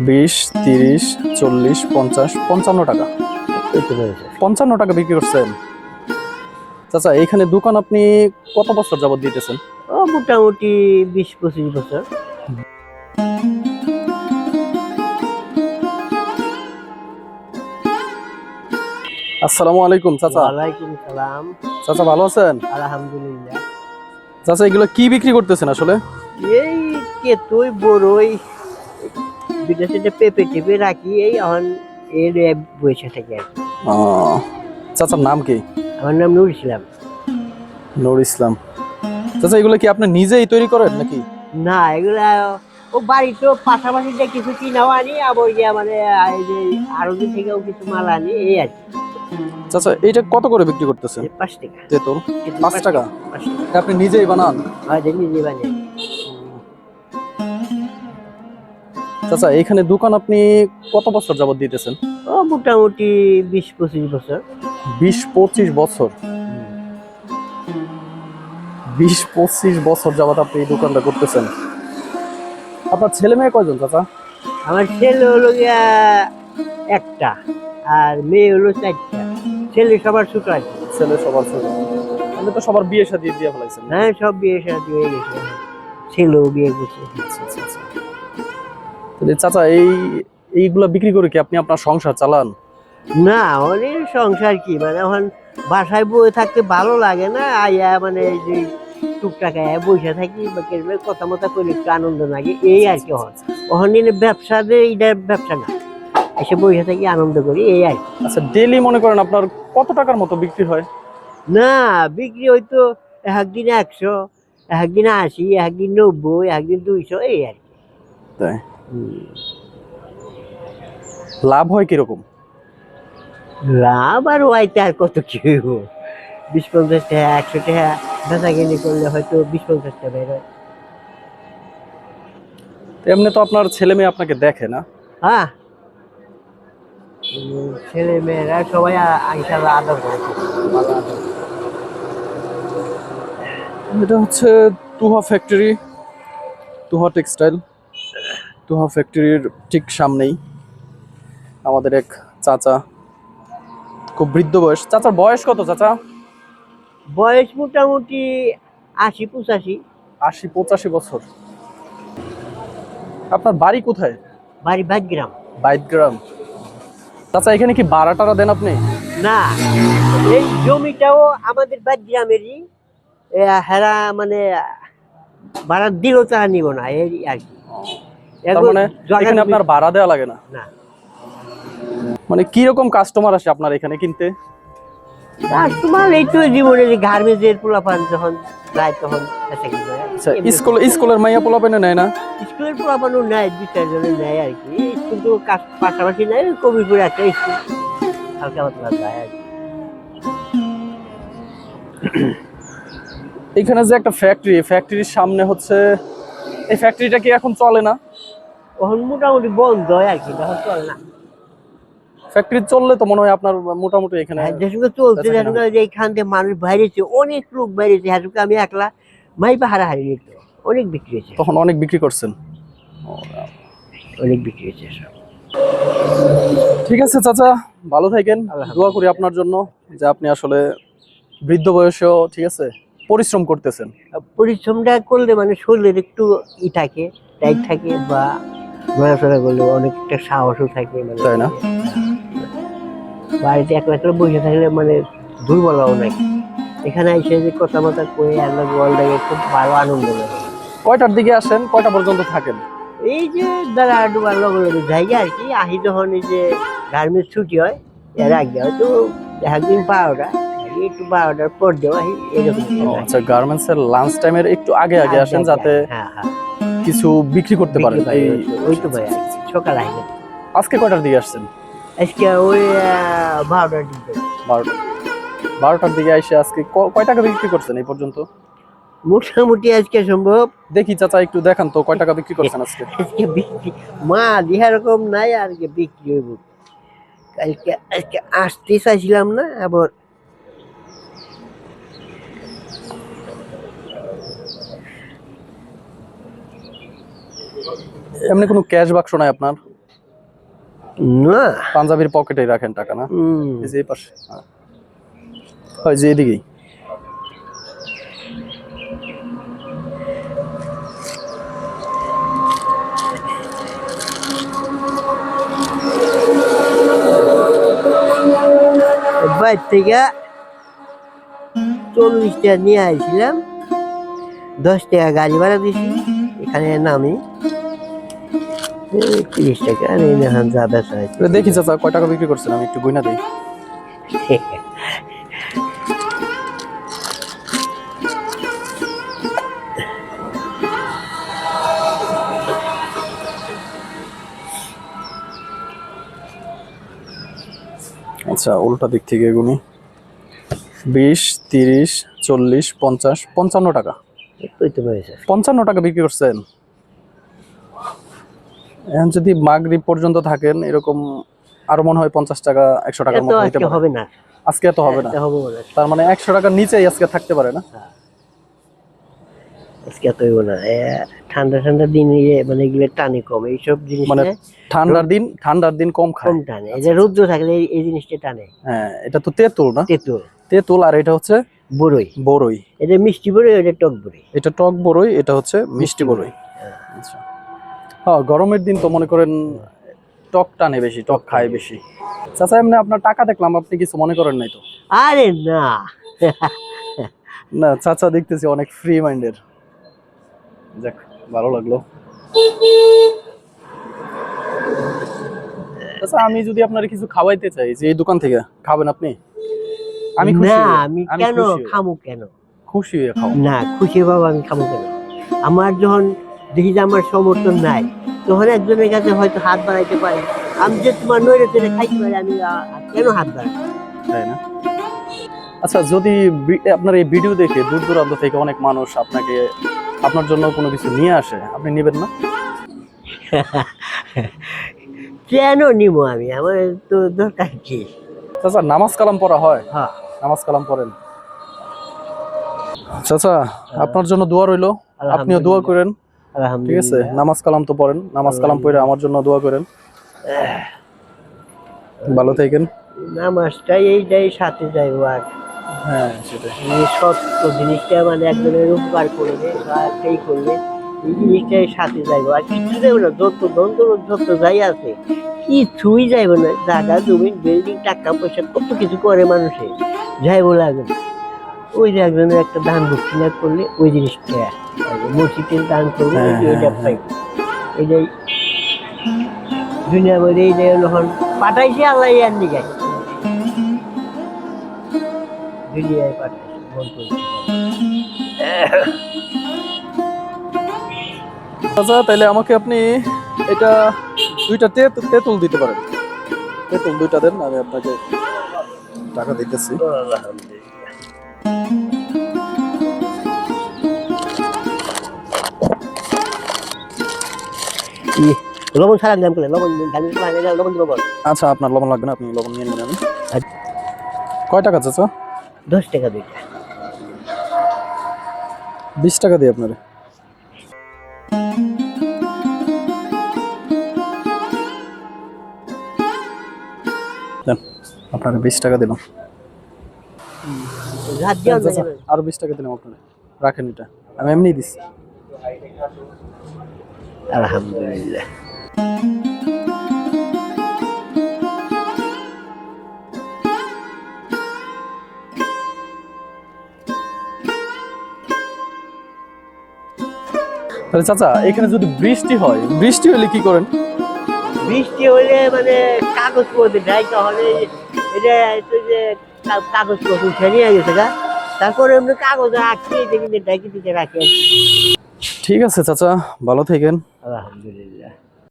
20, 30, 40, 50, 55 টাকা। 55 টাকা বিক্রি করছেন। চাচা এইখানে দোকান আপনি কত বছর যাবত দিতেছেন? ও মোটামুটি 20-25 বছর। আসসালামু আলাইকুম চাচা। ওয়ালাইকুম সালাম। চাচা ভালো আছেন? আলহামদুলিল্লাহ। চাচা এগুলো কি বিক্রি করতেছেন আসলে? এই কেতই বড়ই বিদেশে পেঁপে টেপে রাখি, এই এখন এর বসে থাকে আর কি। চাচার নাম কি? আমার নাম নুর ইসলাম। নূর ইসলাম। চাচা এগুলো কি আপনি নিজেই তৈরি করেন নাকি? না, এগুলা ও বাড়িতেও পাশাপাশি যে কিছু কিনাও আনি, আবার গিয়া মানে এই যে আরবি থেকেও কিছু মাল আনি, এই আর কি। চাচা এইটা কত করে বিক্রি করতেছেন? 5 টাকা। তেঁতুল 5 টাকা। 5 টাকা। এটা আপনি নিজেই বানান? হয় নিজে বানিয়ে। চাচা এইখানে দোকান আপনি কত বছর যাবত দিতেছেন? ও মোটামুটি 20-25 বছর। 20-25 বছর। 20-25 বছর যাবত আপনি এই দোকানটা করতেছেন। আপনার ছেলে মেয়ে কয়জন চাচা? আমার ছেলে হলো গিয়া একটা, আর মেয়ে হলো 4টা। ছেলে সবার ছোট আর কি। ছেলে সবার ছোট। আপনি তো সবার বিয়ে শাদী দিয়ে ফেলাইছেন। হ্যাঁ, সব বিয়ে শাদী হয়ে গেছে, ছেলেও বিয়ে করছে। আচ্ছা, আচ্ছা, আচ্ছা। তাহলে চাচা এইগুলা বিক্রি করে কি আপনি আপনার সংসার চালান? না, অনেক সংসার কি মানে এখন বাসায় বসে থাকতে ভালো লাগে না, আইয়া মানে এই যে টুকটাক আয়া বসে থাকি বা কেউ কথা মতো করে একটু আনন্দ লাগে, এই আর কি। ওখান ব্যবসা যে এইটা ব্যবসা না, এসে বসে থাকি আনন্দ করি, এই আর কি। আচ্ছা ডেইলি মনে করেন আপনার কত টাকার মতো বিক্রি হয়? না, বিক্রি হয়তো একদিন 100, একদিন 80, একদিন 90, একদিন 200, এই আর কি। তাই লাভ হয় কিরকম? লাভ আর ওয়াইতে আর কত কি হইব, 20-50 টাকা, 100 টাকা বেচা কিনি করলে হয়তো 20-50 টাকা বের হয়। এমনি তো আপনার ছেলে মেয়ে আপনাকে দেখে না? হ্যাঁ, ছেলে মেয়েরা সবাই ইনশাআল্লাহ আদর করে, ভালো আদর করে। এটা হচ্ছে তুহা ফ্যাক্টরি, তুহা টেক্সটাইল। তুহা ফ্যাক্টরির ঠিক সামনেই আমাদের এক চাচা, খুব বৃদ্ধ বয়স। চাচার বয়স কত চাচা? বয়স মোটামুটি 80-85। 80-85 বছর। আপনার বাড়ি কোথায়? বাড়ি বাগগ্রাম। বাইটগ্রাম। চাচা এখানে কি ভাড়া টাড়া দেন আপনি? না, এই জমিটাও আমাদের বাগগ্রামেরই। হেরা মানে ভাড়া দিলেও তারা নিব না, এই আর কি। তার মানে এখানে আপনার ভাড়া দেওয়া লাগে না? না। মানে কি রকম কাস্টমার আসে আপনার এখানে কিনতে? তোমার এই তো জীবনে যে গার্মেন্টসের পোলাপান যখন যায় তখন বেচা কিনি করে। আচ্ছা স্কুলের মাইয়া পোলাপানে নেয় না? স্কুলের পোলাপানও নেয়, 2-4 জনে নেয় আর কি। স্কুল তো পাশাপাশি নেয়, কবিরপুরে একটা স্কুল হালকা পাতলা যায় আর কি। এখানে যে একটা ফ্যাক্টরির সামনে হচ্ছে, এই ফ্যাক্টরিটা কি এখন চলে না? তখন মোটামুটি বন্ধ হয় আর কি, তখন চলে না। ফ্যাক্টরি চললে তো মনে হয় আপনার মোটামুটি এখানে যে সঙ্গে চলছে, যে সঙ্গে যে এইখান থেকে মানুষ বাইরেছে, অনেক লোক বাইরেছে, হ্যাঁ আমি একলা মাইপা হারাহারি নিত, অনেক বিক্রি হয়েছে, তখন অনেক বিক্রি করছেন। অনেক বিক্রি হয়েছে সব। ঠিক আছে চাচা, ভালো থাকেন। দোয়া করি আপনার জন্য যে আপনি আসলে বৃদ্ধ বয়সেও ঠিক আছে পরিশ্রম করতেছেন। পরিশ্রমটা করলে মানে শরীরের একটু থাকে, টাইট থাকে, বা নড়াচড়া করলে অনেকটা সাহসও থাকে, মানে তাই না? বাড়িতে একলা একলা বসে থাকলে মানে দুর্বলও নাই। এখানে এসে যে কথা মতো করে আল্লাহ গোয়াল লাগে, খুব ভালো আনন্দ লাগে। কয়টার দিকে আসেন, কয়টা পর্যন্ত থাকেন? এই যে দ্বারা ডুবার লগে লগে জায়গা আর কি। আহি যখন এই যে গার্মেন্টস ছুটি হয়, এর আগে হয়তো একদিন 12টা, একটু 12টার পর দেওয়া এরকম। আচ্ছা গার্মেন্টস এর লাঞ্চ টাইমের একটু আগে আগে আসেন যাতে হ্যাঁ হ্যাঁ কিছু বিক্রি করতে পারেন। ওই তো ভাই সকাল আগে। আজকে কয়টার দিকে আসছেন? আজকে ওই 12টার দিকে। 12টার দিকে এসে আজকে কয় টাকা বিক্রি করছেন এই পর্যন্ত? মোটামুটি আজকে সম্ভব দেখি চাচা একটু দেখান তো কয় টাকা বিক্রি করছেন আজকে। আজকে বিক্রি মা যেরকম নাই আর কি বিক্রি হইব। আজকে আসতে চাইছিলাম না, আবার এমনি কোনো ক্যাশ বাক্স নাই আপনার? না পাঞ্জাবির পকেটেই রাখেন টাকা না? এই যে এই পাশে, হয় যে এদিকেই। বাইর থেকে 40 টাকা নিয়ে আসছিলাম, 10 টাকা গাড়ি ভাড়া দিছি, এখানে নামি 30 টাকা আর এই এখন যা বেচা হয়েছে। দেখি চাচা কয় টাকা বিক্রি করছেন, আমি একটু গয়না দিই। আচ্ছা উল্টা দিক থেকে গুনি, 20, 30, 40, 50, 55 টাকা। ওই তো হয়েছে 55 টাকা বিক্রি করছেন। এখন যদি মাগরিব পর্যন্ত থাকেন এরকম আরো মনে হয় 50 টাকা 100 টাকার মতো হইতে পারে। হবে না আজকে এত হবে না, হবে না, তার মানে 100 টাকার নিচেই আজকে থাকতে পারে না। আজকে এত হইব না। ঠান্ডা ঠান্ডা দিন মানে এগুলো টানে কম, এইসব জিনিস মানে ঠান্ডার দিন কম খায়। কম টানে, এই যে রৌদ্র থাকলে এই জিনিসটা টানে। হ্যাঁ এটা তো তেঁতুল না? তেঁতুল, তেঁতুল, আর এটা হচ্ছে বড়ই। বড়ই, এটা মিষ্টি বড়ই, এটা টক বড়ই। এটা টক বড়ই, এটা হচ্ছে মিষ্টি বড়ই। আচ্ছা হ্যাঁ, গরমের দিন তো মনে করেন টক টানে বেশি, টক খায় বেশি। চাচা এমনি আপনার টাকা দেখলাম, আপনি কিছু মনে করেন নাই তো? আরে না না চাচা দেখতেছি অনেক ফ্রি মাইন্ডের, যাক ভালো লাগলো। আচ্ছা আমি যদি আপনার কিছু খাওয়াইতে চাই যে এই দোকান থেকে, খাবেন আপনি? আমি খুশি না, হই। আমি আমি কেন খুশি হই। খামু, কেন খুশি হয়ে খাও। না, খুশি বাবা আমি খামু কেন? আমার যখন দেখি যে আমার সমর্থন নাই, তখন একজনের কাছে হয়তো হাত বাড়াইতে পারি। আমি যে তোমার নইরে তেরে খাইতে পারি, আমি কেন হাত বাড়াই? তাই না? আচ্ছা যদি আপনার এই ভিডিও দেখে দূর দূরান্ত থেকে অনেক মানুষ আপনার জন্য কোনো কিছু নিয়ে আসে, আপনি নেবেন না? কেন নিবো আমি? আমার তো দরকার কি? চাচা নামাজ কালাম পড়া হয়? হ্যাঁ, নামাজ কালাম পড়েন? চাচা আপনার জন্য দোয়া রইলো, আপনিও দোয়া করেন। ঠিক আছে, নামাজ কালাম তো পড়েন, নামাজ কালাম পড়ে আমার জন্য দোয়া করেন। ভালো থাকেন। নামাজটা এইটাই সাথে যাইবো। আর হ্যাঁ সেটাই, এই সত্য জিনিসটা মানে একজনের উপকার করলে বা সেই করলে এই জিনিসটাই সাথে যাইবো। আর কিছু যাইবো না, যত দন্ত যত যাই আছে কিছুই যাইবো না। জায়গা জমি বিল্ডিং টাকা পয়সা কত কিছু করে মানুষে, যাইবো লাগবে না। ওই যে একজনের একটা দান দক্ষিণা করলে ওই জিনিসটা মসজিদের দান করলে এইটা পাইব। এইটাই দুনিয়ার মধ্যে এইটাই যখন পাঠাইছে আল্লাহ আর নিগাই দুনিয়ায় পাঠাইছে মন করছে। চাচা তাহলে আমাকে আপনি এটা 2টা তেঁতুল দিতে পারেন। তেঁতুল 2টা দেন, আমি আপনাকে টাকা দিতেছি। লবণ ছাড়া দাম করে লবণ লবণ দিব বল। আচ্ছা আপনার লবণ লাগবে না, আপনি লবণ নিয়ে নেবেন। আমি কয় টাকা চাচা? 10 টাকা দুইটা। 20 টাকা দিই আপনার। আপনার 20 টাকা দিলাম। রাত দিও না। আরো 20 টাকা দিলাম আপনার, রাখেন এটা, আমি এমনি দিচ্ছি। আলহামদুলিল্লাহ। তাহলে চাচা এখানে যদি বৃষ্টি হয়, বৃষ্টি হলে কি করেন? বৃষ্টি হলে মানে কাগজ পত্র দেয়, তাহলে এটা যে কাগজ পত্র উঠে নিয়ে গেছে গা, তারপরে এমনি কাগজ রাখছি কিন্তু ডাকি দিতে রাখি। ঠিক আছে চাচা, ভালো থাকেন। আলহামদুলিল্লাহ।